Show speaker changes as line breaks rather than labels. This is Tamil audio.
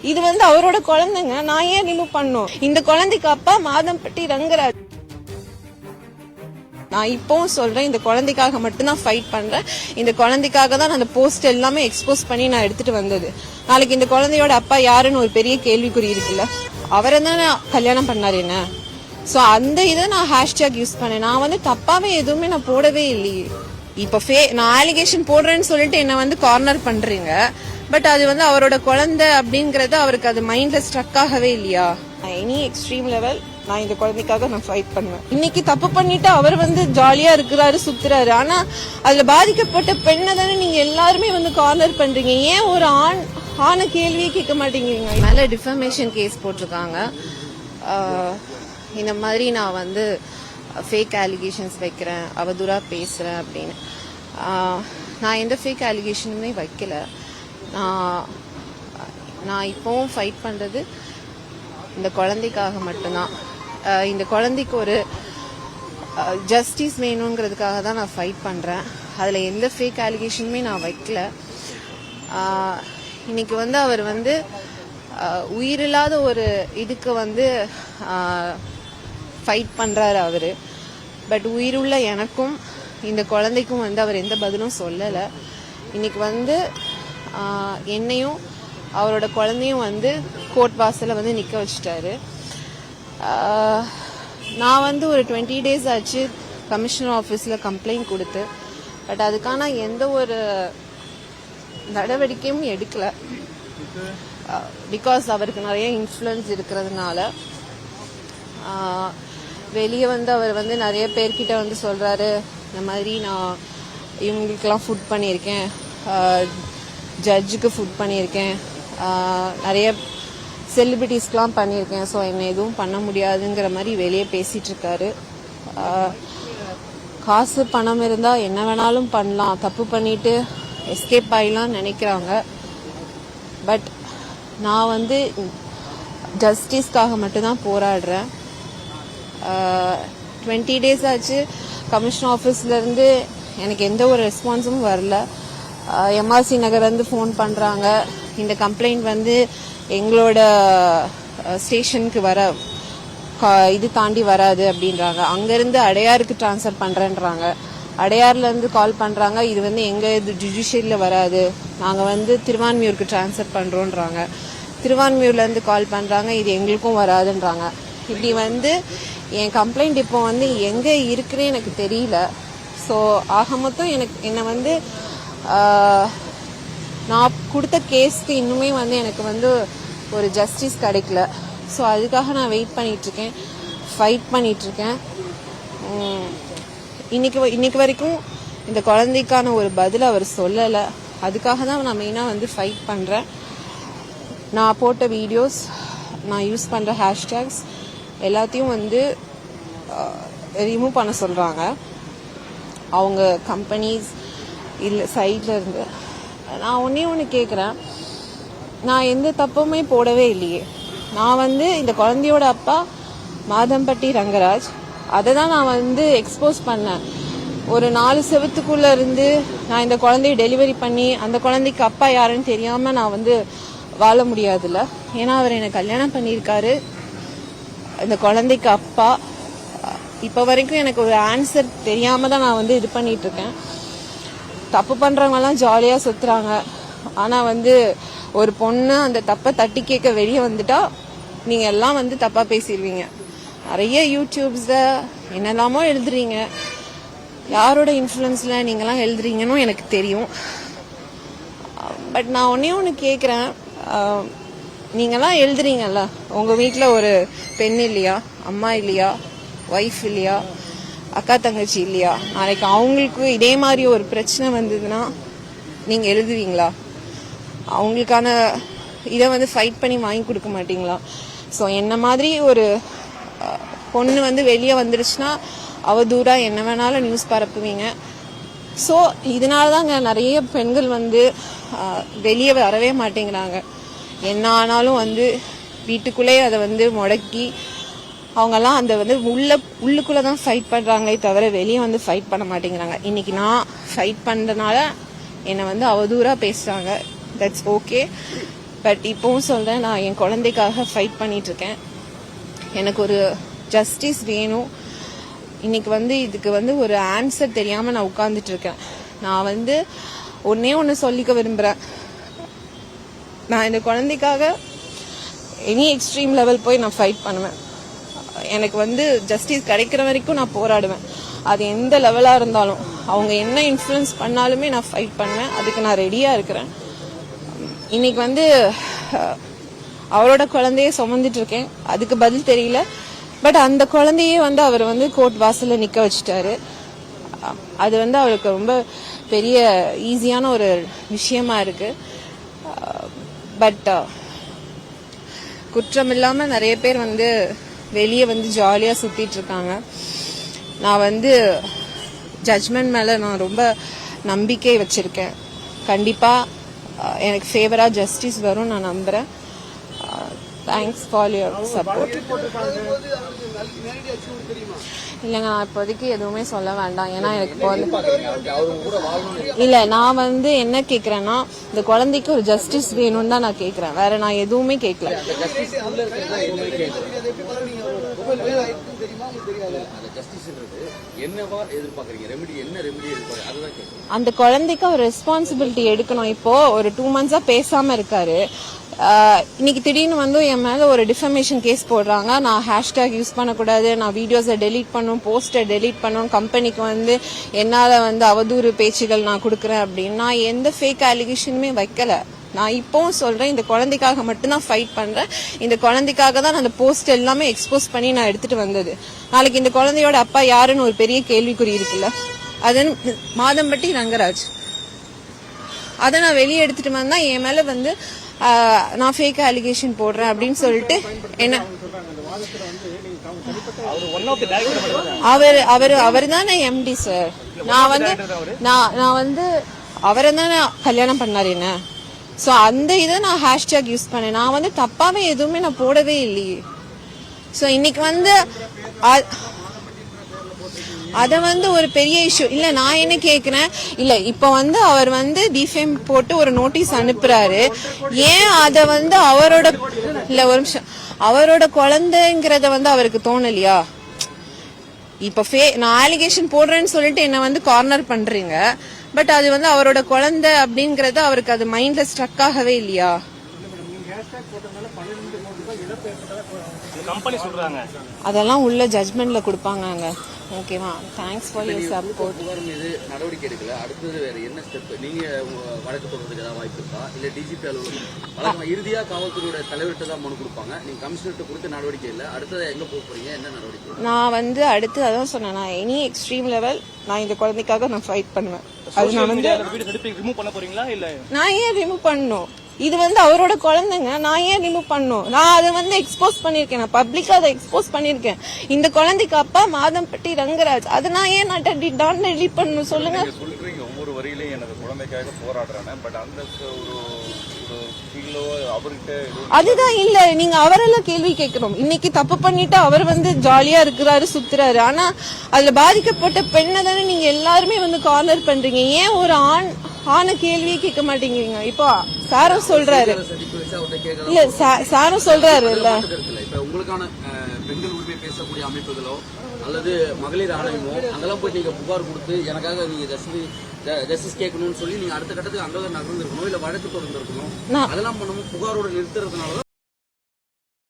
இது வந்து அவரோட குழந்தைங்க, நான் ஏன் ரிமூவ் பண்ணும்? இந்த குழந்தைக்கு அப்பா மாதம்பட்டி ரங்கராஜ். நான் இப்பவும் சொல்றேன், இந்த குழந்தைக்காக மட்டும்தான் ஃபைட் பண்றேன். இந்த குழந்தைக்காக தான் அந்த போஸ்ட் எல்லாமே எக்ஸ்போஸ் பண்ணி நான் எடுத்துட்டு வந்தது. நாளைக்கு இந்த குழந்தையோட அப்பா யாருன்னு ஒரு பெரிய கேள்விக்குறி இருக்குல்ல. அவரை தான் கல்யாணம் பண்ணாரு என்ன. சோ அந்த இதை நான் ஹேஷ்டேக் யூஸ் பண்ணேன். நான் வந்து தப்பாவே எதுவுமே நான் போடவே இல்லையே. இப்ப நான் அலிகேஷன் போடுறேன்னு சொல்லிட்டு என்ன வந்து கார்னர் பண்றீங்க. பட் அது வந்து அவரோட குழந்தை அப்படிங்கறது அவருக்கு அது மைண்ட்ல ஸ்ட்ரக் ஆகவே இல்லையா? எனி எக்ஸ்ட்ரீம் லெவல் நான் இந்த குழந்தைக்காக நான் ஃபைட் பண்ணுவேன். இன்னைக்கு தப்பு பண்ணிட்டு அவர் வந்து ஜாலியா இருக்கிறாரு, சுத்துறாரு. ஆனா அதுல பாதிக்கப்பட்ட பெண்ணை தானே நீங்க எல்லாருமே வந்து கார்னர் பண்றீங்க. ஏன் ஒரு ஆணை கேள்வியே கேட்க மாட்டேங்கிறீங்க? மேல டிஃபமேஷன் கேஸ் போட்டிருக்காங்க. இந்த மாதிரி நான் வந்து ஃபேக் அலிகேஷன்ஸ் வைக்கிறேன், அவதூறா பேசுறேன் அப்படின்னு. நான் எந்த ஃபேக் அலிகேஷனுமே வைக்கல. நான் இப்போவும் ஃபைட் பண்றது இந்த குழந்தைக்காக மட்டும்தான். இந்த குழந்தைக்கு ஒரு ஜஸ்டிஸ் வேணுங்கிறதுக்காக தான் நான் ஃபைட் பண்றேன். அதுல எந்த ஃபேக் அலிகேஷனுமே நான் வைக்கல. இன்னைக்கு வந்து அவர் வந்து உயிரில்லாத ஒரு இதுக்கு வந்து ஃபைட் பண்றாரு அவரு. பட் உயிருள்ள எனக்கும் இந்த குழந்தைக்கும் வந்து அவர் எந்த பதிலும் சொல்லல. இன்னைக்கு வந்து என்னையும் அவரோட குழந்தையும் வந்து கோர்ட் வாசல்ல வந்து நிக்க வச்சுட்டாரு. நான் வந்து ஒரு 20 days ஆச்சு கமிஷனர் ஆபீஸ்ல கம்ப்ளைண்ட் கொடுத்து. பட் அதுக்கான எந்த ஒரு நடவடிக்கையும் எடுக்கல. பிகாஸ் அவருக்கு நிறைய இன்ஃப்ளூயன்ஸ் இருக்கிறதுனால. வெளியே வந்து அவர் வந்து நிறைய பேர்கிட்ட வந்து சொல்றாரு, இந்த மாதிரி நான் இவங்களுக்கெல்லாம் ஃபுட் பண்ணியிருக்கேன், ஜட்ஜுக்கு ஃபுட் பண்ணியிருக்கேன், நிறைய செலிபிரிட்டிஸ்க்கெலாம் பண்ணியிருக்கேன், ஸோ என்னை எதுவும் பண்ண முடியாதுங்கிற மாதிரி வெளியே பேசிட்டு இருக்காரு. காசு பணம் இருந்தால் என்ன வேணாலும் பண்ணலாம், தப்பு பண்ணிட்டு எஸ்கேப் ஆகிடலாம் நினைக்கிறாங்க. பட் நான் வந்து ஜஸ்டிஸ்க்காக மட்டும்தான் போராடுறேன். 20 days ஆச்சு கமிஷனர் ஆஃபீஸ்ல இருந்து எனக்கு எந்த ஒரு ரெஸ்பான்ஸும் வரல. எம்ஆர்சி நகர் வந்து ஃபோன் பண்றாங்க, இந்த கம்ப்ளைண்ட் வந்து எங்களோட ஸ்டேஷனுக்கு வர இது தாண்டி வராது அப்படின்றாங்க. அங்கிருந்து அடையாருக்கு டிரான்ஸ்ஃபர் பண்றேன்றாங்க. அடையார்ல இருந்து கால் பண்றாங்க, இது வந்து எங்க ஜுடிஷியல்ல வராது, நாங்க வந்து திருவான்மியூருக்கு டிரான்ஸ்ஃபர் பண்றோம்ன்றாங்க. திருவான்மியூர்ல இருந்து கால் பண்றாங்க, இது எங்களுக்கும் வராதுன்றாங்க. இப்படி வந்து என் கம்ப்ளைண்ட் இப்போ வந்து எங்க இருக்குன்னு எனக்கு தெரியல. ஸோ ஆக மொத்தம் என்னை வந்து நான் கொடுத்த கேஸ்க்கு இன்னுமே வந்து எனக்கு வந்து ஒரு ஜஸ்டிஸ் கிடைக்கல. ஸோ அதுக்காக நான் வெயிட் பண்ணிட்டு இருக்கேன், ஃபைட் பண்ணிட்டு இருக்கேன். இன்னைக்கு வரைக்கும் இந்த குழந்தைக்கான ஒரு பதில் அவர் சொல்லலை. அதுக்காக தான் நான் மெயினாக வந்து ஃபைட் பண்ணுறேன். நான் போட்ட வீடியோஸ், நான் யூஸ் பண்ணுற ஹேஷ்டேக்ஸ் எல்லாத்தையும் வந்து ரிமூவ் பண்ண சொல்கிறாங்க அவங்க கம்பெனிஸ் இல்லை சைட்ல இருந்து. நான் ஒன்று கேட்குறேன், நான் எந்த தப்புமே போடவே இல்லையே. நான் வந்து இந்த குழந்தையோட அப்பா மாதம்பட்டி ரங்கராஜ், அதை தான் நான் வந்து எக்ஸ்போஸ் பண்ணேன். ஒரு 4 செவத்துக்குள்ள இருந்து நான் இந்த குழந்தைய டெலிவரி பண்ணி அந்த குழந்தைக்கு அப்பா யாருன்னு தெரியாம நான் வந்து வாழ முடியாதுல்ல. ஏன்னா அவர் என்னை கல்யாணம் பண்ணியிருக்காரு, இந்த குழந்தைக்கு அப்பா. இப்ப வரைக்கும் எனக்கு ஒரு ஆன்சர் தெரியாம தான் நான் வந்து இது பண்ணிட்டு இருக்கேன். தப்பு பண்றவங்க எல்லாம் ஜாலியா சுத்துறாங்க. ஆனா வந்து ஒரு பொண்ணு அந்த தப்பை தட்டி கேட்க வெளியே வந்துட்டா நீங்க எல்லாம் வந்து தப்பா பேசிடுவீங்க. நிறைய யூடியூப்ஸ்ல என்னெல்லாமோ எழுதுறீங்க, யாரோட இன்ஃப்ளூயன்ஸ்ல நீங்கெல்லாம் எழுதுறீங்கன்னு எனக்கு தெரியும். பட் நான் ஒன்னு கேக்குறேன், நீங்கெல்லாம் எழுதுறீங்கல்ல, உங்க வீட்டுல ஒரு பெண் இல்லையா, அம்மா இல்லையா, ஒய்ஃப் இல்லையா, அக்கா தங்கச்சி இல்லையா? நாளைக்கு அவங்களுக்கு இதே மாதிரி ஒரு பிரச்சனை வந்ததுன்னா நீங்க எழுதுவீங்களா? அவங்களுக்கான இதை வந்து ஃபைட் பண்ணி வாங்கி கொடுக்க மாட்டீங்களா? ஸோ என்ன மாதிரி ஒரு பொண்ணு வந்து வெளியே வந்துருச்சுன்னா அவதூறா என்ன வேணாலும் நியூஸ் பரப்புவீங்க. ஸோ இதனாலதாங்க நிறைய பெண்கள் வந்து வெளியே வரவே மாட்டேங்கிறாங்க. என்ன ஆனாலும் வந்து வீட்டுக்குள்ளேயே அதை வந்து முடக்கி அவங்கெல்லாம் அந்த வந்து உள்ளுக்குள்ளதான் ஃபைட் பண்றாங்களே தவிர வெளியே வந்து ஃபைட் பண்ண மாட்டேங்கிறாங்க. இன்னைக்கு நான் ஃபைட் பண்றதுனால என்னை வந்து அவதூறா பேசுறாங்க. That's okay. பட் இப்போவும் சொல்றேன், நான் என் குழந்தைக்காக ஃபைட் பண்ணிட்டு இருக்கேன். எனக்கு ஒரு ஜஸ்டிஸ் வேணும். இன்னைக்கு வந்து இதுக்கு வந்து ஒரு ஆன்சர் தெரியாம நான் உட்கார்ந்துட்டு இருக்கேன். நான் வந்து ஒண்ணு சொல்லிக்க விரும்புறேன். நான் இந்த குழந்தைக்காக எனி எக்ஸ்ட்ரீம் லெவல் போய் நான் ஃபைட் பண்ணுவேன். எனக்கு வந்து ஜஸ்டிஸ் கிடைக்கிற வரைக்கும் நான் போராடுவேன். அது எந்த லெவலா இருந்தாலும், அவங்க என்ன இன்ஃப்ளூயன்ஸ் பண்ணாலுமே நான் ஃபைட் பண்ணுவேன். அதுக்கு நான் ரெடியா இருக்கிறேன். இன்னைக்கு வந்து அவரோட குழந்தைய சுமந்துட்டு இருக்கேன். அதுக்கு பதில் தெரியல. பட் அந்த குழந்தையே வந்து அவர் வந்து கோர்ட் வாசல்ல நிக்க வச்சுட்டாரு. அது வந்து அவருக்கு ரொம்ப பெரிய ஈஸியான ஒரு விஷயமா இருக்கு. பட் குற்றம் இல்லாம நிறைய பேர் வந்து வெளியே வந்து ஜாலியா சுத்திட்டு இருக்காங்க. நான் வந்து ஜட்ஜ்மெண்ட் மேல நான் ரொம்ப நம்பிக்கை வச்சிருக்கேன். கண்டிப்பா எனக்கு ஃபேவரா ஜஸ்டிஸ் வரும் நான் நம்புறேன். Thanks for your support. இல்லைங்க, நான் இப்போதைக்கு எதுவுமே சொல்ல வேண்டாம். ஏன்னா எனக்கு இல்ல, நான் வந்து என்ன கேக்குறேன்னா, இந்த குழந்தைக்கு ஒரு ஜஸ்டிஸ் வேணும்னு தான் நான் கேக்குறேன். வேற நான் எதுவுமே கேட்கல. அந்த குழந்தைக்கு ஒரு ரெஸ்பான்சிபிலிட்டி எடுக்கணும். இப்போ ஒரு 2 months பேசாம இருக்காரு. இன்னைக்கு திடீர்னு வந்து என் மேல ஒரு டிஃபமேஷன் கேஸ் போடுறாங்க. நான் ஹேஷ்டேக் யூஸ் பண்ணக்கூடாது, நான் வீடியோஸை டெலீட் பண்ணும், போஸ்டர் டெலீட் பண்ணும், கம்பெனிக்கு வந்து என்னால வந்து அவதூறு பேச்சுகள் நான் கொடுக்குறேன் அப்படின்னு. நான் எந்த ஃபேக் அலிகேஷனுமே வைக்கல. நான் இப்பவும் சொல்றேன், இந்த குழந்தைக்காக மட்டும்தான் ஃபைட் பண்றேன். இந்த குழந்தைக்காக தான் அந்த போஸ்ட் எல்லாமே எக்ஸ்போஸ் பண்ணி நான் எடுத்துட்டு வந்தது. நாளைக்கு இந்த குழந்தையோட அப்பா யாருன்னு ஒரு பெரிய கேள்விக்குறி இருக்குல்ல. அது மாதம்பட்டி ரங்கராஜ். அதை நான் வெளியே எடுத்துட்டு வந்தா என் மேல வந்து நான் ஃபேக் அலிகேஷன் போடுறேன் அப்படின்னு சொல்லிட்டு என்ன அவர் தானே எம்டி சார். நான் வந்து அவரை தானே கல்யாணம் பண்ணாரு என்ன. சோ அந்த இதை நான் ஹேஷ்டேக் யூஸ் பண்ணேன். நான் வந்து தப்பாவே எதுவுமே நான் போடவே இல்லையே. சோ இன்னைக்கு வந்து அத வந்து ஒரு பெரிய இஷ்யூ இல்ல. நான் என்ன கேக்குறேன், இல்ல இப்ப வந்து அவர் வந்து டிஃபேம் போட்டு ஒரு நோட்டீஸ் அனுப்புறாரு. ஏன் அத வந்து அவரோட இல்ல ஒரு நிமிஷம், அவரோட குழந்தைங்கிறத வந்து அவருக்கு தோணலையா? இப்ப நான் அலிகேஷன் போடுறேன்னு சொல்லிட்டு என்ன வந்து கார்னர் பண்றீங்க. பட் அது வந்து அவரோட குழந்தை அப்படிங்கறது அவருக்கு அது மைண்ட்ல ஸ்ட்ரக் ஆகவே இல்லையா? அதெல்லாம் உள்ள ஜட்ஜ்மெண்ட்ல கொடுப்பாங்க. ஓகேவா? Thanks for your support.
நடவடிக்கை எடுக்கல, அடுத்தது வேற என்ன ஸ்டெப்? நீங்க வழக்கு தொடர்றதுக்கு ஏதாவது வாய்ப்பு இருக்கா? இல்ல டிஜிபி அலுவலகம் இறுதியா காவல்துறையோட தலைவர்கிட்ட தான் மனு கொடுப்பாங்க. நீங்க கமிஷனர்கிட்ட கொடுத்த நடவடிக்கை இல்ல, அடுத்தது எங்க போக போறீங்க? என்ன நடவடிக்கை?
நான் வந்து அடுத்து அதான் சொன்னேன், நான் எனி எக்ஸ்ட்ரீம் லெவல் நான் இந்த குழந்தைக்காக நான் ஃபைட் பண்ணுவேன். அது நான் வந்து
ரிமூவ் பண்ண போறீங்களா? இல்ல
நான் ஏன் ரிமூவ் பண்ணணும்? இது வந்து அவரோட குழந்தைங்க. நான் ஏன் ரிமூவ் பண்ணும்? நான் அதை வந்து எக்ஸ்போஸ் பண்ணிருக்கேன். நான் பப்ளிக்கா அதை எக்ஸ்போஸ் பண்ணிருக்கேன். இந்த குழந்தைக்கு அப்பா மாதம்பட்டி ரங்கராஜ். அதை நான் ஏன் நான் டெலீட் பண்ணணும் சொல்லுங்க.
சொல்றீங்க ஒவ்வொரு வரியிலையும் எனது குழந்தைக்காக போராடுறேன். பட் அந்த
அதுதான் இல்ல, நீங்க அவரெல்லாம் கேள்வி கேட்கணும். இன்னைக்கு தப்பு பண்ணிட்டு அவர் வந்து ஜாலியா இருக்கிறாரு, சுத்துறாரு. ஆனா அதுல பாதிக்கப்பட்ட பெண்ணை தானே நீங்க எல்லாருமே வந்து கார்னர் பண்றீங்க. ஏன் ஒரு ஆன கேள்வியே கேட்க மாட்டேங்கிறீங்க? இப்போ சாரும் சொல்றாரு இல்ல, சாரும் சொல்றாரு இல்ல,
உங்களுக்கான பெண்கள் உரிமை பேசக்கூடிய அமைப்புகளோ அல்லது மகளிர் ஆணையமோ அங்கெல்லாம் போய் நீங்க புகார் கொடுத்து எனக்காக நீங்க ஜஸ்டிஸ் கேட்கணும்னு சொல்லி நீங்க அடுத்த கட்டத்துக்கு அங்கே நகர்ந்துருக்கணும், இல்ல வழக்கு தொடர்ந்து இருக்கணும். அதெல்லாம் பண்ணணும் புகாரோட நிறுத்துறதுனால